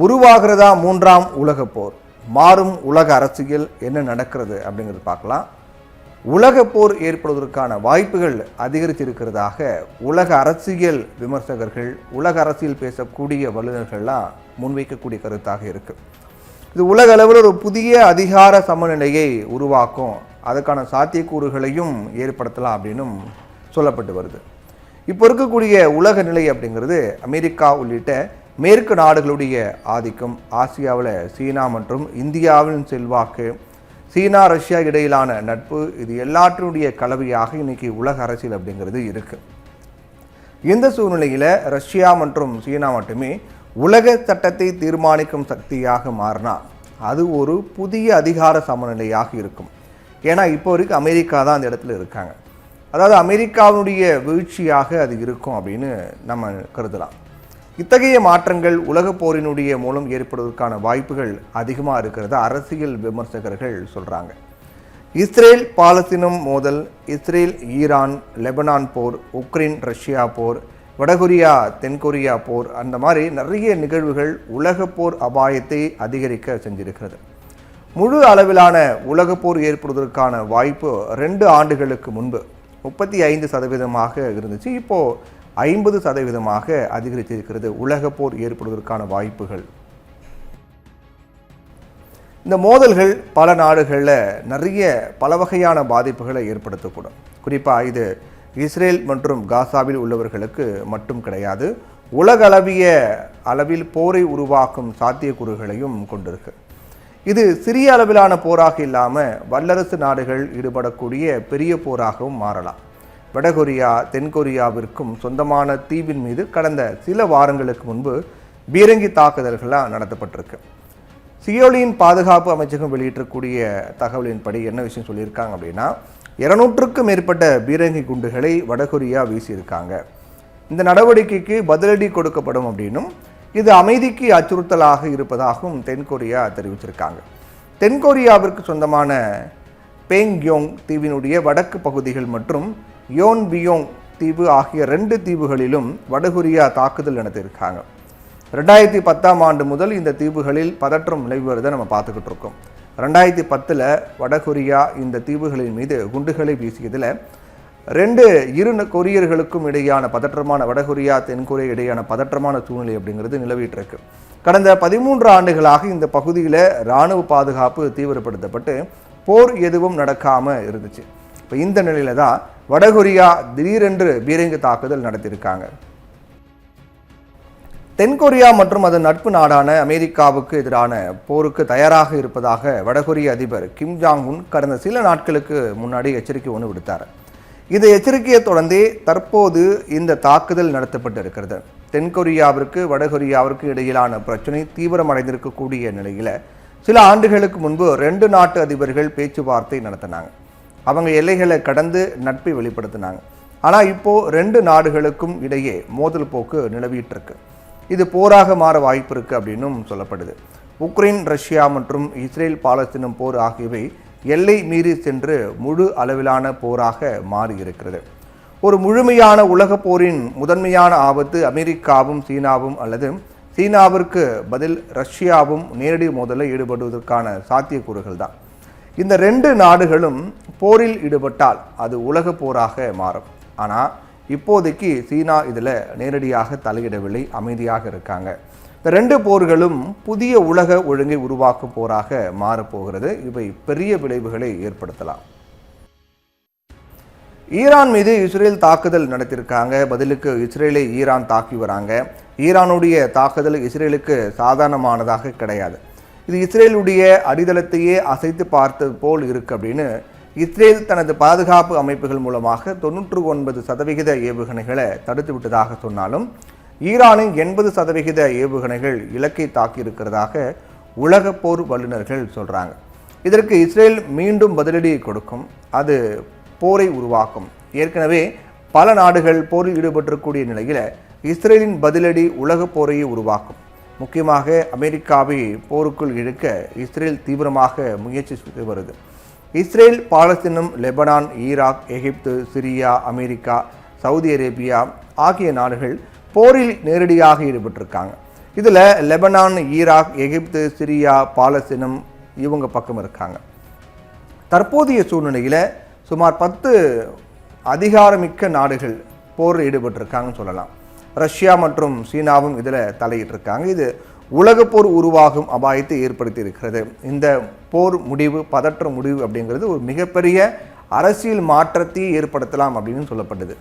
உருவாகிறதா மூன்றாம் உலக போர், மாறும் உலக அரசியல், என்ன நடக்கிறது அப்படிங்கிறது பார்க்கலாம். உலக போர் ஏற்படுவதற்கான வாய்ப்புகள் அதிகரித்திருக்கிறதாக உலக அரசியல் விமர்சகர்கள், உலக அரசியல் பேசக்கூடிய வல்லுநர்கள்லாம் முன்வைக்கக்கூடிய கருத்தாக இருக்கு. இது உலக அளவில் ஒரு புதிய அதிகார சமநிலையை உருவாக்கும், அதுக்கான சாத்தியக்கூறுகளையும் ஏற்படுத்தலாம் அப்படின்னும் சொல்லப்பட்டு வருது. இப்போ இருக்கக்கூடிய உலக நிலை அப்படிங்கிறது அமெரிக்கா உள்ளிட்ட மேற்கு நாடுகளுடைய ஆதிக்கம், ஆசியாவில் சீனா மற்றும் இந்தியாவின் செல்வாக்கு, சீனா ரஷ்யா இடையிலான நட்பு, இது எல்லாற்றினுடைய கலவையாக இன்னைக்கு உலக அரசியல் அப்படிங்கிறது இருக்கு. இந்த சூழ்நிலையில் ரஷ்யா மற்றும் சீனா மட்டுமே உலக சட்டத்தை தீர்மானிக்கும் சக்தியாக மாறினா அது ஒரு புதிய அதிகார சமநிலையாக இருக்கும். ஏன்னா இப்போ வரைக்கும் அமெரிக்கா தான் அந்த இடத்துல இருக்காங்க. அதாவது அமெரிக்காவுடைய வீழ்ச்சியாக அது இருக்கும் அப்படின்னு நம்ம கருதலாம். இத்தகைய மாற்றங்கள் உலக போரினுடைய மூலம் ஏற்படுவதற்கான வாய்ப்புகள் அதிகமாக இருக்கிறத அரசியல் விமர்சகர்கள் சொல்கிறாங்க. இஸ்ரேல் பாலஸ்தீனம் மோதல், இஸ்ரேல் ஈரான் லெபனான் போர், உக்ரைன் ரஷ்யா போர், வடகொரியா தென்கொரியா போர், அந்த மாதிரி நிறைய நிகழ்வுகள் உலக போர் அபாயத்தை அதிகரிக்க செஞ்சிருக்கிறது. முழு அளவிலான உலக போர் ஏற்படுவதற்கான வாய்ப்பு 2 ஆண்டுகளுக்கு முன்பு 35% இருந்துச்சு. இப்போது 50% அதிகரித்திருக்கிறது உலக போர் ஏற்படுவதற்கான வாய்ப்புகள். இந்த மோதல்கள் பல நாடுகளில் நிறைய பல வகையான பாதிப்புகளை ஏற்படுத்தக்கூடும். குறிப்பாக இது இஸ்ரேல் மற்றும் காசாவில் உள்ளவர்களுக்கு மட்டும் கிடையாது, உலகளவிய அளவில் போரை உருவாக்கும் சாத்தியக்கூறுகளையும் கொண்டிருக்கு. இது சிறிய அளவிலான போராக இல்லாமல் வல்லரசு நாடுகள் ஈடுபடக்கூடிய பெரிய போராகவும் மாறலாம். வடகொரியா தென்கொரியாவிற்கும் சொந்தமான தீவின் மீது கடந்த சில வாரங்களுக்கு முன்பு பீரங்கி தாக்குதல்களாக நடத்தப்பட்டிருக்கு. சியோலின் பாதுகாப்பு அமைச்சகம் வெளியிட்டிருக்கூடிய தகவலின்படி என்ன விஷயம் சொல்லியிருக்காங்க அப்படின்னா, 200க்கும் மேற்பட்ட பீரங்கி குண்டுகளை வடகொரியா வீசியிருக்காங்க. இந்த நடவடிக்கைக்கு பதிலடி கொடுக்கப்படும் அப்படின்னும், இது அமைதிக்கு அச்சுறுத்தலாக இருப்பதாகவும் தென்கொரியா தெரிவிச்சிருக்காங்க. தென்கொரியாவிற்கு சொந்தமான பேங்யோங் தீவினுடைய வடக்கு பகுதிகள் மற்றும் யோன்பியோங் தீவு ஆகிய 2 தீவுகளிலும் வடகொரியா தாக்குதல் நடத்தியிருக்காங்க. 2010ஆம் ஆண்டு முதல் இந்த தீவுகளில் பதற்றம் நிலவி வருவதை நம்ம பார்த்துக்கிட்டு இருக்கோம். 2010 வடகொரியா இந்த தீவுகளின் மீது குண்டுகளை வீசியதில் இரு கொரியர்களுக்கும் இடையான பதற்றமான, வடகொரியா தென்கொரியா இடையான பதற்றமான சூழ்நிலை அப்படிங்கிறது நிலவிட்டு இருக்கு. கடந்த 13 ஆண்டுகளாக இந்த பகுதியில் இராணுவ பாதுகாப்பு தீவிரப்படுத்தப்பட்டு போர் எதுவும் நடக்காமல் இருந்துச்சு. இப்போ இந்த நிலையில தான் வடகொரியா திடீரென்று பீரங்கி தாக்குதல் நடத்தியிருக்காங்க. தென்கொரியா மற்றும் அதன் நட்பு நாடான அமெரிக்காவுக்கு எதிரான போருக்கு தயாராக இருப்பதாக வடகொரிய அதிபர் கிம் ஜாங் உன் கடந்த சில நாட்களுக்கு முன்னாடி எச்சரிக்கை ஒன்று விடுத்தார். இந்த எச்சரிக்கையை தொடர்ந்தே தற்போது இந்த தாக்குதல் நடத்தப்பட்டு இருக்கிறது. தென்கொரியாவிற்கு வடகொரியாவிற்கு இடையிலான பிரச்சனை தீவிரமடைந்திருக்கக்கூடிய நிலையில் சில ஆண்டுகளுக்கு முன்பு 2 நாட்டு அதிபர்கள் பேச்சுவார்த்தை நடத்தினாங்க. அவங்க எல்லைகளை கடந்து நட்பை வெளிப்படுத்தினாங்க. ஆனால் இப்போது 2 நாடுகளுக்கும் இடையே மோதல் போக்கு நிலவிட்டு இருக்கு. இது போராக மாற வாய்ப்பு இருக்கு அப்படின்னும் சொல்லப்படுது. உக்ரைன் ரஷ்யா மற்றும் இஸ்ரேல் பாலஸ்தீனம் போர் ஆகியவை எல்லை மீறி சென்று முழு அளவிலான போராக மாறி இருக்கிறது. ஒரு முழுமையான உலக போரின் முதன்மையான ஆபத்து அமெரிக்காவும் சீனாவும் அல்லது சீனாவிற்கு பதில் ரஷ்யாவும் நேரடி மோதலில் ஈடுபடுவதற்கான சாத்தியக்கூறுகள் தான். இந்த 2 நாடுகளும் போரில் ஈடுபட்டால் அது உலக போராக மாறும். ஆனால் இப்போதைக்கு சீனா இதில் நேரடியாக தலையிடவில்லை, அமைதியாக இருக்காங்க. இந்த 2 போர்களும் புதிய உலக ஒழுங்கை உருவாக்கும் போராக மாறப்போகிறது. இவை பெரிய விளைவுகளை ஏற்படுத்தலாம். ஈரான் மீது இஸ்ரேல் தாக்குதல் நடத்தியிருக்காங்க. பதிலுக்கு இஸ்ரேலை ஈரான் தாக்கி வராங்க. ஈரானுடைய தாக்குதல் இஸ்ரேலுக்கு சாதாரணமானதாக கிடையாது. இது இஸ்ரேலுடைய அடித்தளத்தையே அசைத்து பார்த்தது போல் இருக்கு அப்படின்னு இஸ்ரேல் தனது பாதுகாப்பு அமைப்புகள் மூலமாக 99% ஏவுகணைகளை தடுத்து விட்டதாக சொன்னாலும் ஈரானின் 80% ஏவுகணைகள் இலக்கை தாக்கி இருக்கிறதாக உலக போர் வல்லுநர்கள் சொல்றாங்க. இதற்கு இஸ்ரேல் மீண்டும் பதிலடி கொடுக்கும், அது போரை உருவாக்கும். ஏற்கனவே பல நாடுகள் போரில் ஈடுபட்டிருக்கக்கூடிய நிலையில் இஸ்ரேலின் பதிலடி உலக போரையை உருவாக்கும். முக்கியமாக அமெரிக்காவை போருக்குள் இழுக்க இஸ்ரேல் தீவிரமாக முயற்சி செய்து வருது. இஸ்ரேல் பாலஸ்தீனம் லெபனான் ஈராக் எகிப்து சிரியா அமெரிக்கா சவுதி அரேபியா ஆகிய நாடுகள் போரில் நேரடியாக ஈடுபட்டிருக்காங்க. இதில் லெபனான், ஈராக், எகிப்து, சிரியா, பாலஸ்தீனம் இவங்க பக்கம் இருக்காங்க. தற்போதைய சூழ்நிலையில் சுமார் 10 அதிகாரமிக்க நாடுகள் போரில் ஈடுபட்டிருக்காங்கன்னு சொல்லலாம். ரஷ்யா மற்றும் சீனாவும் இதில் தலையிட்டிருக்காங்க. இது உலகப்போர் உருவாகும் அபாயத்தை ஏற்படுத்தி இருக்கிறது. இந்த போர் முடிவு, பதற்ற முடிவு அப்படிங்கிறது ஒரு மிகப்பெரிய அரசியல் மாற்றத்தை ஏற்படுத்தலாம் அப்படின்னு சொல்லப்பட்டது.